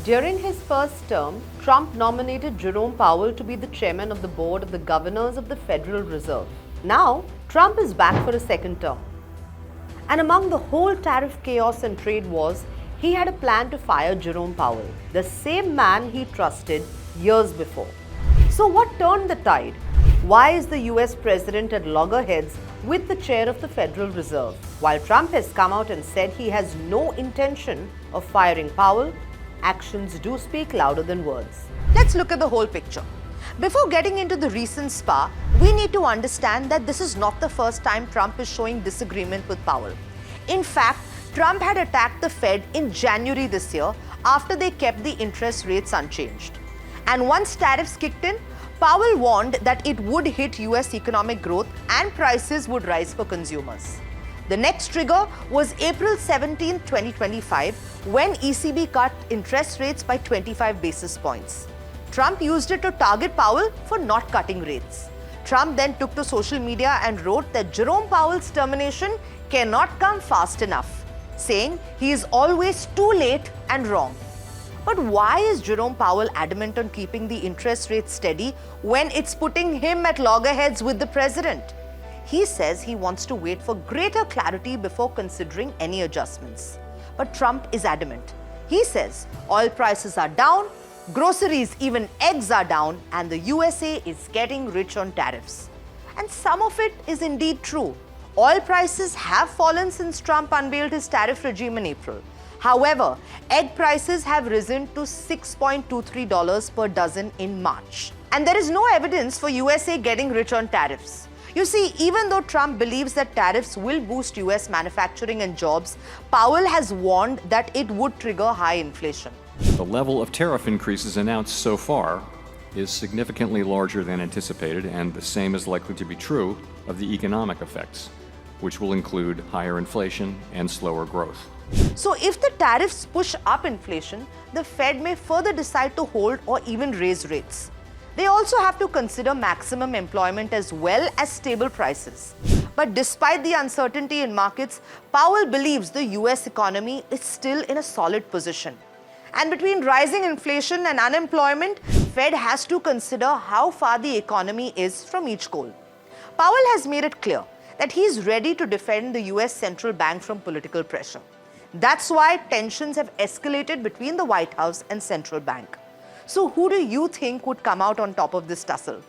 During his first term, Trump nominated Jerome Powell to be the chairman of the board of the governors of the Federal Reserve. Now, Trump is back for a second term. And among the whole tariff chaos and trade wars, he had a plan to fire Jerome Powell, the same man he trusted years before. So what turned the tide? Why is the US president at loggerheads with the chair of the Federal Reserve, while Trump has come out and said he has no intention of firing Powell? Actions do speak louder than words. Let's look at the whole picture. Before getting into the recent spa, we need to understand that this is not the first time Trump is showing disagreement with Powell. In fact, Trump had attacked the Fed in January this year after they kept the interest rates unchanged. And once tariffs kicked in, Powell warned that it would hit US economic growth and prices would rise for consumers. The next trigger was April 17, 2025, when ECB cut interest rates by 25 basis points. Trump used it to target Powell for not cutting rates. Trump then took to social media and wrote that Jerome Powell's termination cannot come fast enough, saying he is always too late and wrong. But why is Jerome Powell adamant on keeping the interest rate steady when it's putting him at loggerheads with the president? He says he wants to wait for greater clarity before considering any adjustments. But Trump is adamant. He says oil prices are down, groceries, even eggs are down, and the USA is getting rich on tariffs. And some of it is indeed true. Oil prices have fallen since Trump unveiled his tariff regime in April. However, egg prices have risen to $6.23 per dozen in March. And there is no evidence for USA getting rich on tariffs. You see, even though Trump believes that tariffs will boost US manufacturing and jobs, Powell has warned that it would trigger high inflation. The level of tariff increases announced so far is significantly larger than anticipated, and the same is likely to be true of the economic effects, which will include higher inflation and slower growth. So if the tariffs push up inflation, the Fed may further decide to hold or even raise rates. They also have to consider maximum employment as well as stable prices. But despite the uncertainty in markets, Powell believes the US economy is still in a solid position. And between rising inflation and unemployment, Fed has to consider how far the economy is from each goal. Powell has made it clear that he is ready to defend the US central bank from political pressure. That's why tensions have escalated between the White House and central bank. So who do you think would come out on top of this tussle?